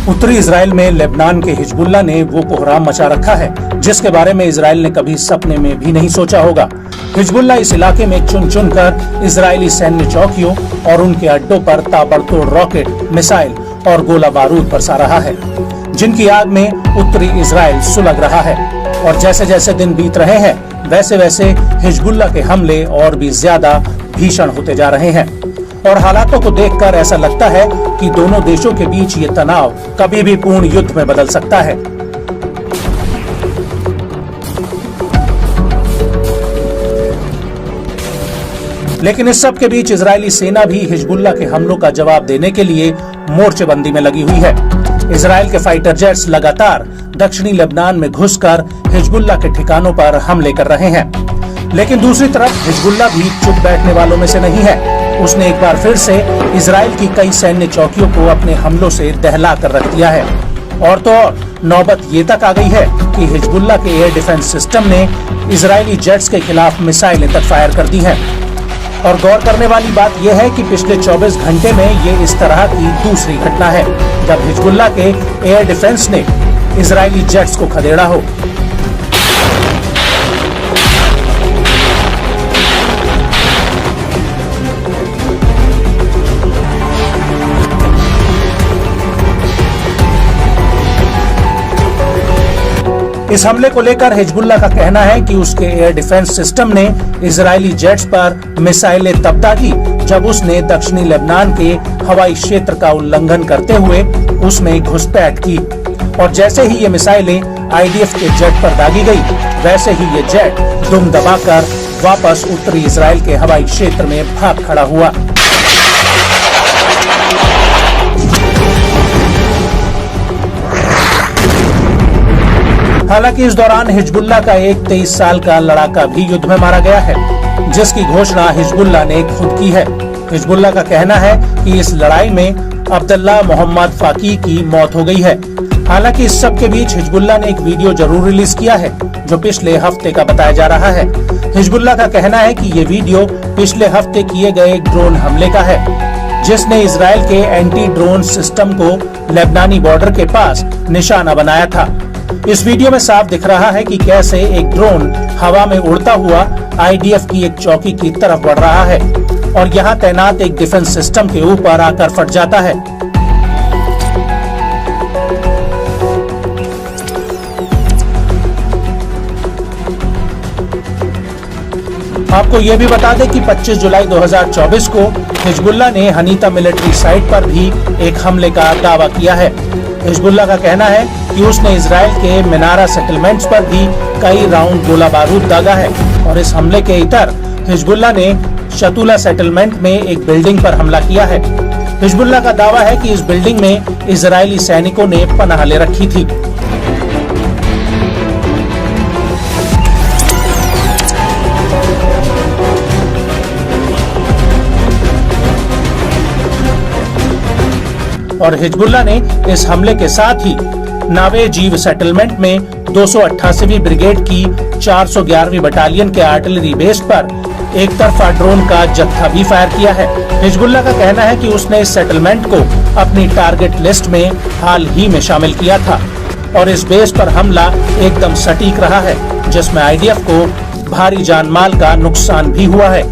उत्तरी इजराइल में लेबनान के हिजबुल्लाह ने वो कोहराम मचा रखा है जिसके बारे में इजराइल ने कभी सपने में भी नहीं सोचा होगा। हिजबुल्लाह इस इलाके में चुन चुन कर इजरायली सैन्य चौकियों और उनके अड्डों पर ताबड़तोड़ रॉकेट, मिसाइल और गोला बारूद बरसा रहा है, जिनकी आग में उत्तरी इजराइल सुलग रहा है। और जैसे जैसे दिन बीत रहे हैं वैसे वैसे हिजबुल्लाह के हमले और भी ज्यादा भीषण होते जा रहे हैं और हालातों को देखकर ऐसा लगता है कि दोनों देशों के बीच ये तनाव कभी भी पूर्ण युद्ध में बदल सकता है। लेकिन इस सब के बीच इजरायली सेना भी हिजबुल्लाह के हमलों का जवाब देने के लिए मोर्चेबंदी में लगी हुई है। इजराइल के फाइटर जेट्स लगातार दक्षिणी लेबनान में घुसकर हिजबुल्लाह के ठिकानों पर हमले कर रहे हैं। लेकिन दूसरी तरफ हिजबुल्लाह भी चुप बैठने वालों में से नहीं है। उसने एक बार फिर से इजराइल की कई सैन्य चौकियों को अपने हमलों से दहला कर रख दिया है। और तो और नौबत ये तक आ गई है कि हिजबुल्लाह के एयर डिफेंस सिस्टम ने इजरायली जेट्स के खिलाफ मिसाइलें तक फायर कर दी हैं। और गौर करने वाली बात यह है कि पिछले 24 घंटे में ये इस तरह की दूसरी घटना है जब हिजबुल्लाह के एयर डिफेंस ने इजरायली जेट्स को खदेड़ा हो। इस हमले को लेकर हिजबुल्लाह का कहना है कि उसके एयर डिफेंस सिस्टम ने इजरायली जेट्स पर मिसाइलें तब दागी जब उसने दक्षिणी लेबनान के हवाई क्षेत्र का उल्लंघन करते हुए उसमें घुसपैठ की। और जैसे ही ये मिसाइलें आईडीएफ के जेट पर दागी गई वैसे ही ये जेट दुम दबाकर वापस उत्तरी इजराइल के हवाई क्षेत्र में भाग खड़ा हुआ। हालांकि इस दौरान हिजबुल्लाह का एक 23 साल का लड़ाका भी युद्ध में मारा गया है जिसकी घोषणा हिजबुल्लाह ने खुद की है। हिजबुल्लाह का कहना है कि इस लड़ाई में अब्दुल्लाह मोहम्मद फाकी की मौत हो गई है। हालांकि इस सब के बीच हिजबुल्लाह ने एक वीडियो जरूर रिलीज किया है जो पिछले हफ्ते का बताया जा रहा है। हिजबुल्लाह का कहना है कि ये वीडियो पिछले हफ्ते किए गए ड्रोन हमले का है जिसने इजराइल के एंटी ड्रोन सिस्टम को लेबनानी बॉर्डर के पास निशाना बनाया था। इस वीडियो में साफ दिख रहा है कि कैसे एक ड्रोन हवा में उड़ता हुआ आईडीएफ की एक चौकी की तरफ बढ़ रहा है और यहाँ तैनात एक डिफेंस सिस्टम के ऊपर आकर फट जाता है। आपको ये भी बता दें कि 25 जुलाई 2024 को हिजबुल्लाह ने हनीता मिलिट्री साइट पर भी एक हमले का दावा किया है। हिजबुल्लाह का कहना है कि उसने इजराइल के मिनारा सेटलमेंट्स पर भी कई राउंड गोला बारूद दागा है और इस हमले के इतर हिजबुल्लाह ने शतुला सेटलमेंट में एक बिल्डिंग पर हमला किया है। हिजबुल्लाह का दावा है कि इस बिल्डिंग में इजरायली सैनिकों ने पनाह ले रखी थी। और हिजबुल्लाह ने इस हमले के साथ ही नावे जीव सेटलमेंट में 288वीं ब्रिगेड की 411वीं बटालियन के आर्टिलरी बेस पर एक तरफा ड्रोन का जत्था भी फायर किया है। हिजबुल्लाह का कहना है कि उसने इस सेटलमेंट को अपनी टारगेट लिस्ट में हाल ही में शामिल किया था और इस बेस पर हमला एकदम सटीक रहा है जिसमें आईडीएफ को भारी जानमाल का नुकसान भी हुआ है।